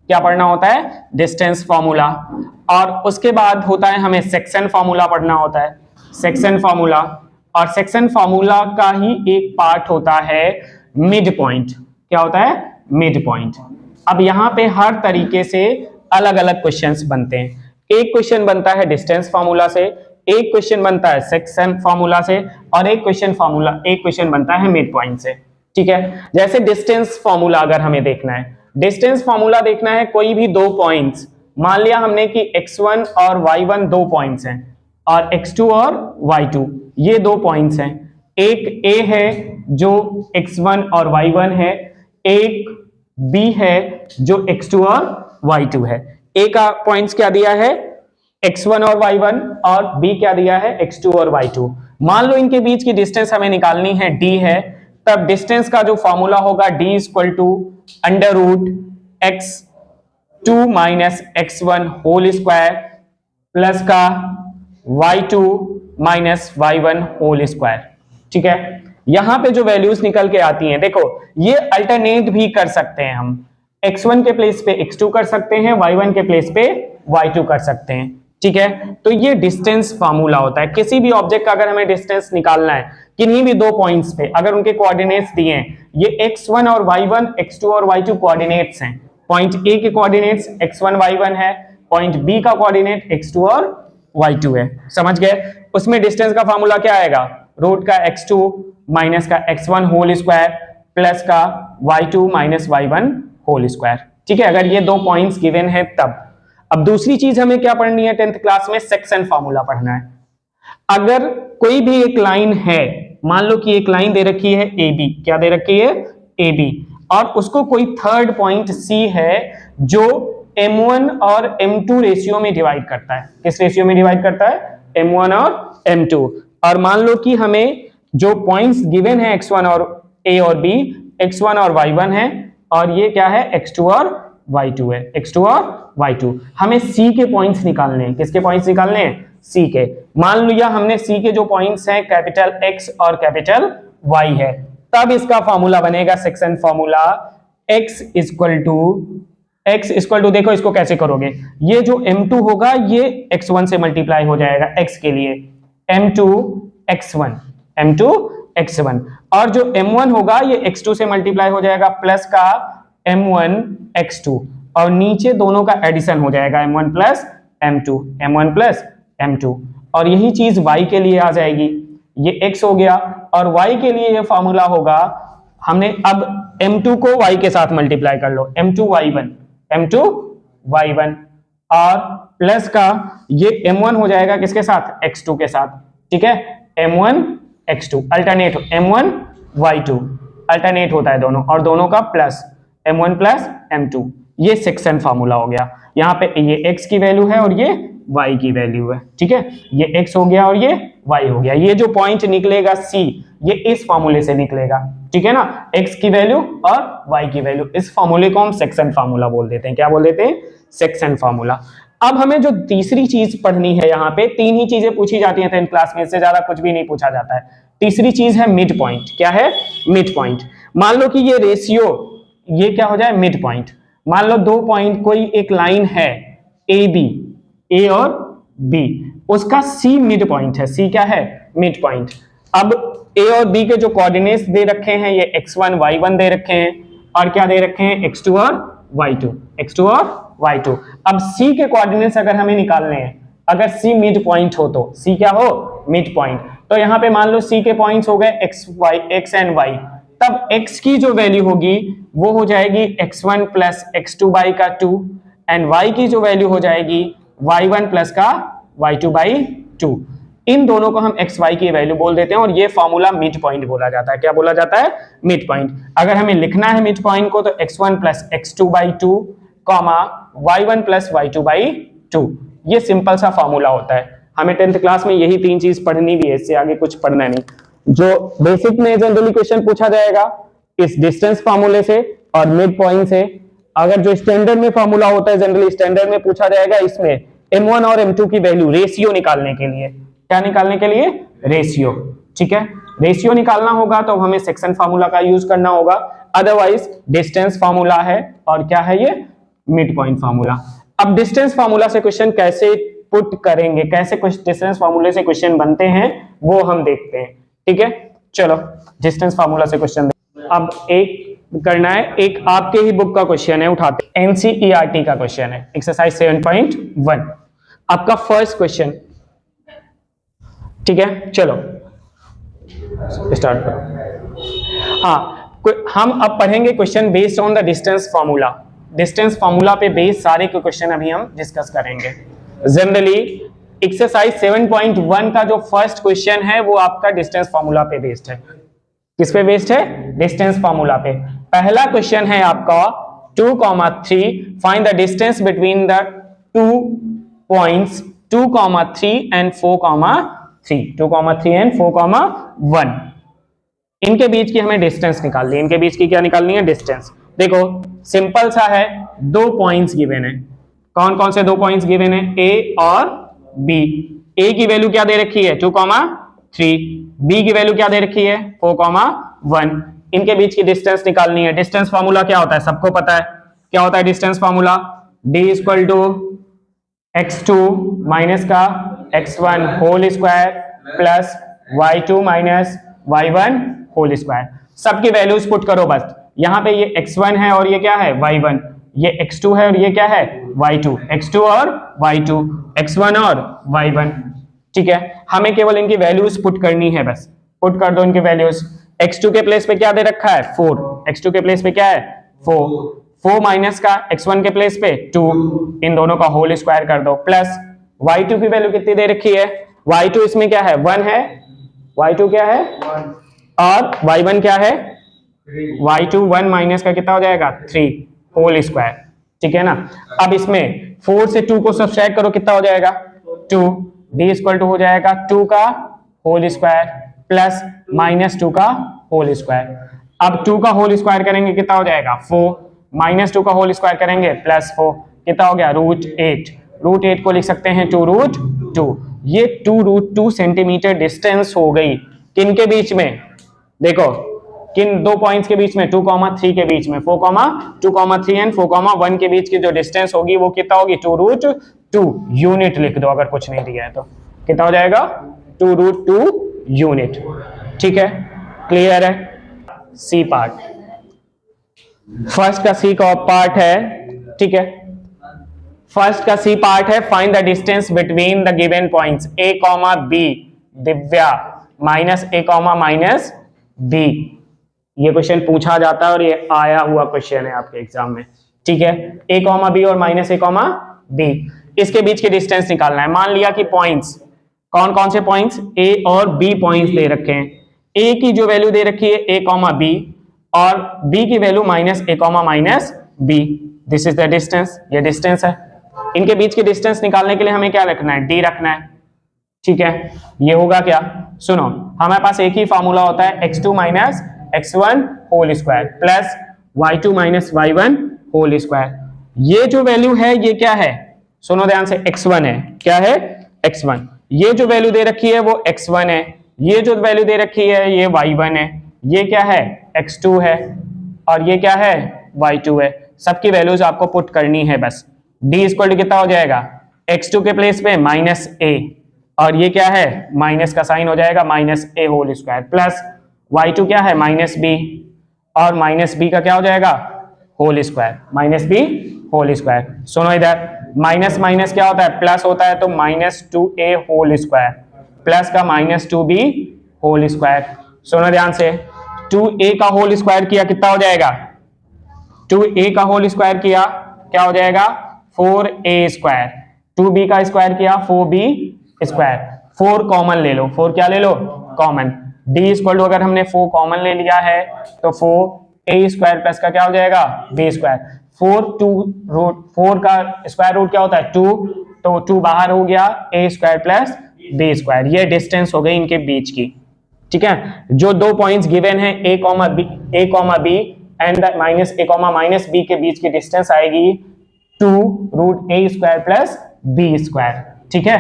क्या पढ़ना होता है? Distance formula. और उसके बाद होता है हमें सेक्शन फॉर्मूला पढ़ना होता है, सेक्शन फॉर्मूला। और सेक्शन फॉर्मूला का ही एक पार्ट होता है मिड पॉइंट। क्या होता है? Mid point. अब यहाँ पे हर तरीके से अलग अलग क्वेश्चंस बनते हैं। एक क्वेश्चन बनता है डिस्टेंस फॉर्मूला से, एक क्वेश्चन बनता है सेक्शन फॉर्मूला से, और एक क्वेश्चन बनता है मिड पॉइंट से। ठीक है, जैसे डिस्टेंस फॉर्मूला अगर हमें देखना है, डिस्टेंस फॉर्मूला देखना है कोई भी दो पॉइंट्स, मान लिया हमने कि x1 और y1 दो पॉइंट्स हैं और x2 और y2 ये दो पॉइंट्स हैं। एक a है जो x1 और y1 है, एक b है जो x2 और y2 है। a का पॉइंट्स क्या दिया है? x1 और y1, और b क्या दिया है? x2 और y2। मान लो इनके बीच की डिस्टेंस हमें निकालनी है, d है, तब डिस्टेंस का जो फॉर्मूला होगा d equal to under root x2 minus x1 whole square plus का y2 minus y1 whole square. ठीक है, यहां पे जो वैल्यूज निकल के आती हैं, देखो ये अल्टरनेट भी कर सकते हैं हम, x1 के प्लेस पे x2 कर सकते हैं, y1 के प्लेस पे y2 कर सकते हैं। ठीक है, तो ये डिस्टेंस फार्मूला होता है। किसी भी ऑब्जेक्ट का अगर हमें डिस्टेंस निकालना है किन्हीं भी दो पॉइंट्स पे, अगर उनके कोऑर्डिनेट्स दिए हैं, ये x1 और y1, x2 और y2 कोऑर्डिनेट्स हैं। पॉइंट ए के कोऑर्डिनेट्स x1 y1 है, पॉइंट बी का कोऑर्डिनेट x2 और y2 है। समझ गए? उसमें डिस्टेंस का फार्मूला क्या आएगा? रूट का x2 माइनस का x1 होल स्क्वायर प्लस का y2 minus y1 whole square. ठीक है, अगर ये दो पॉइंट्स गिवन है तब। अब दूसरी चीज हमें क्या पढ़नी है 10th क्लास में? सेक्शन फार्मूला पढ़ना है। अगर कोई भी एक लाइन है, मान लो कि एक लाइन दे रखी है AB, क्या दे रखी है? AB, और उसको कोई थर्ड पॉइंट C है जो M1 और M2 रेशियो में डिवाइड करता है। किस रेशियो में डिवाइड करता है? M1 और M2। और मान लो कि हमें जो पॉइंट्स गिवन है x1 और A और B, x1 और y1 है, और ये क्या है? x2 और y2 है, x2 और y2। हमें C के पॉइंट्स निकालने हैं। किसके पॉइंट्स निकालने हैं? C के। मान लिया हमने C के जो पॉइंट्स हैं कैपिटल X और कैपिटल Y है, तब इसका फॉर्मूला बनेगा section formula x equal to, देखो इसको कैसे करोगे, ये जो m2 होगा ये x1 से मल्टीप्लाई हो जाएगा x के लिए, m2 x1, और जो m1 होगा ये x2 से मल्टीप्लाई हो जाएगा प्लस का m1 x2, और नीचे दोनों का एडिशन हो जाएगा m1 प्लस m2, और यही चीज y के लिए आ जाएगी। ये x हो गया, और y के लिए ये फॉर्मूला होगा, हमने अब m2 को y के साथ मल्टीप्लाई कर लो, m2 y1, और प्लस का ये m1 हो जाएगा किसके साथ? x2 के साथ। ठीक है, m1 x2 alternate, m1 y2 alternate होता है दोनों, और दोनों का प्लस m1 प्लस m2। ये सेक्शन फार्मूला हो गया। यहाँ पे ये x की वैल्यू है और ये y की वैल्यू है। ठीक है, ये x हो गया और ये y हो गया। ये जो पॉइंट निकलेगा C, ये इस फार्मूले से निकलेगा। ठीक है ना, x की वैल्यू और y की वैल्यू, इस फार्मूले को हम सेक्शन फार्मूला बोल देते हैं। क्या बोल देते हैं? Section formula. अब हमें जो तीसरी चीज पढ़नी है, यहाँ पे तीन ही चीजें पूछी जाती हैं 10th क्लास में, इससे ज्यादा कुछ भी नहीं पूछा जाता है। तीसरी चीज है मिड पॉइंट। क्या है? Mid point. मान लो कि ये रेशियो, ये क्या हो जाए? Mid point. मान लो दो पॉइंट, कोई एक लाइन है AB, A और B, उसका C मिड पॉइंट है। C क्या है? Mid point. अब A और B के जो कोऑर्डिनेट्स दे रखे हैं, ये x1 y1 दे रखे हैं, और क्या दे रखे हैं? x2 और y2। अब C के कोऑर्डिनेट्स अगर हमें निकालने हैं, अगर C मिड पॉइंट हो तो C क्या हो? Mid point. तो यहाँ पे मान लो C के पॉइंट्स हो गए x एंड y, तब x की जो वैल्यू होगी वो हो जाएगी x1 प्लस x2 बाई का 2, एंड y की जो वैल्यू हो जाएगी y1 प्लस का y2 बाई 2। इन दोनों को हम xy की वैल्यू बोल देते हैं, और ये फॉर्मूला मिड पॉइंट बोला जाता है। क्या बोला जाता है? Mid point. अगर हमें लिखना है मिड पॉइंट को, तो x1 plus x2 by 2 comma y1 plus y2 by 2, ये सिंपल सा फॉर्मूला होता है। हमें 10th क्लास में यही तीन चीज पढ़नी भी है, इससे आगे कुछ पढ़ना नहीं। जो बेसिक में जनरली क्वेश्चन पूछा जाएगा इस डिस्टेंस फार्मूले से और मिड पॉइंट से। अगर जो स्टैंडर्ड में फार्मूला होता है, जनरली स्टैंडर्ड में पूछा जाएगा इसमें m1 और m2 की वैल्यू रेशियो निकालने के लिए। क्या निकालने के लिए? रेशियो। ठीक है, रेशियो निकालना होगा तो हमें सेक्शन फार्मूला का यूज करना होगा, अदरवाइज डिस्टेंस फार्मूला है, और क्या है ये? Mid point formula. अब डिस्टेंस फार्मूला से क्वेश्चन कैसे पुट करेंगे, कैसे डिस्टेंस फार्मूले से क्वेश्चन बनते हैं वो हम देखते हैं। ठीक है, चलो डिस्टेंस फार्मूला से क्वेश्चन। अब एक करना है, एक आपके ही बुक का क्वेश्चन है, उठाते एनसीईआरटी का क्वेश्चन है, एक्सरसाइज 7.1 आपका फर्स्ट क्वेश्चन। ठीक है, चलो स्टार्ट करो। हाँ, हम अब पढ़ेंगे question based on the distance formula. Distance formula पे बेस्ड सारे क्वेश्चन अभी हम डिस्कस करेंगे। जनरली एक्सरसाइज 7.1 का जो फर्स्ट क्वेश्चन है वो आपका डिस्टेंस फार्मूला पे बेस्ड है। किस पे बेस्ड है? डिस्टेंस फार्मूला पे। पहला क्वेश्चन है आपका 2,3 find the distance between the two points 2,3 and 4,3, 2,3 and 4,1। इनके बीच की हमें डिस्टेंस निकालनी है। इनके बीच की क्या निकालनी है? डिस्टेंस। देखो सिंपल सा है, दो पॉइंट्स गिवन है। कौन कौन से दो पॉइंट्स गिवन है? ए और बी। ए की वैल्यू क्या दे रखी है? 2,3। बी की वैल्यू क्या दे रखी है? 4,1। इनके बीच की डिस्टेंस निकालनी है। डिस्टेंस फार्मूला क्या होता है? सबको पता है क्या होता है distance formula? d equal to x2 minus का x1 whole square plus y2 minus y1 whole square. सबकी वैल्यूज पुट करो बस। यहाँ पे ये x1 है और ये क्या है? y1। ये x2 है और ये क्या है? y2। x2 और y2, x1 और y1। ठीक है, हमें केवल इनकी वैल्यूज पुट करनी है बस। पुट कर दो इनकी वैल्यूज। x2 के प्लेस पे क्या दे रखा है? 4। x2 के प्लेस पे क्या है? 4 माइनस का x1 के प्लेस पे 2, इन दोनों का होल स्क्वायर कर दो प्लस y2 की वैल्यू कितनी दे रखी है? y2 इसमें क्या है? 1 है। y2 क्या है? 1। और y1 क्या है? y2 1 माइनस का कितना हो जाएगा? 3 होल स्क्वायर। ठीक है ना। अब इसमें 4 से 2 को सब्ट्रैक्ट करो, कितना हो जाएगा? 2। d इक्वल टू हो जाएगा 2 का होल स्क्वायर प्लस माइनस 2 का होल स्क्वायर। अब 2 का होल स्क्वायर करेंगे कितना हो जाएगा? 4 माइनस 2 का होल स्क्वायर करेंगे प्लस 4, कितना हो गया? √8। √8 को लिख सकते हैं 2√2। ये 2√2 सेंटीमीटर डिस्टेंस हो गई। किन के बीच में? देखो किन दो पॉइंट्स के बीच में? 2,3 के बीच में। 2,3 एंड 4,1 के बीच की जो डिस्टेंस होगी वो कितना होगी? 2√2 यूनिट लिख दो अगर कुछ नहीं दिया है तो। कितना हो जाएगा? 2√2 यूनिट। ठीक है, क्लियर है। सी पार्ट, फर्स्ट का सी का पार्ट है। ठीक है, फर्स्ट का सी पार्ट है find the distance between the given points a, b। Divya minus a, minus b। ये क्वेश्चन पूछा जाता है और ये आया हुआ क्वेश्चन है आपके एग्जाम में। ठीक है, a, b और माइनस a, b, इसके बीच की डिस्टेंस निकालना है। मान लिया कि पॉइंट्स, कौन कौन से पॉइंट्स? a और b पॉइंट्स दे रखे हैं। a की जो वैल्यू दे रखी है a, b और b की value minus a, minus b। This is the distance, ये डिस्टेंस है। इनके बीच की डिस्टेंस निकालने के लिए हमें क्या रखना है? d रखना है। ठीक है, ये होगा क्या? सुनो, हमारे पास एक ही फार्मूला होता है x2 minus x1 whole square plus y2 minus y1 whole square. ये जो वैल्यू है ये क्या है? सुनो ध्यान से, x1 है। क्या है? x1। ये जो वैल्यू दे रखी है वो x1 है। ये जो वैल्यू दे रखी है ये y1 है। ये क्या है? x2 है। और ये क्या है? y2 है। सबकी वैल्यूज आपको पुट करनी है बस। d इक्वल टू कितना हो जाएगा? x2 के प्लेस पे माइनस a और ये क्या है? माइनस का साइन हो जाएगा, minus a whole square plus y2 क्या है? माइनस b और माइनस b का क्या हो जाएगा? Whole square, minus b whole square. सुनो इधर, माइनस माइनस क्या होता है? प्लस होता है, तो minus 2a whole square plus का माइनस 2b होल स्क्वायर। सुनो ध्यान से, 2a का होल स्क्वायर किया कितना हो जाएगा? 2a का होल स्क्वायर किया क्या हो जाएगा? 4a square. 2b का स्क्वायर किया 4b स्क्वायर। 4 कॉमन ले लो, 4 क्या ले लो? कॉमन। d इक्वल टू अगर हमने 4 कॉमन ले लिया है तो 4a स्क्वायर प्लस का क्या हो जाएगा? b square. 4 का स्क्वायर रूट क्या होता है? 2, तो 2 बाहर हो गया, a square plus b square. ये डिस्टेंस हो गई इनके बीच की। ठीक है, जो दो पॉइंट्स गिवन है a, b and minus a, minus b के बीच की डिस्टेंस आएगी 2√a square plus b square. ठीक है,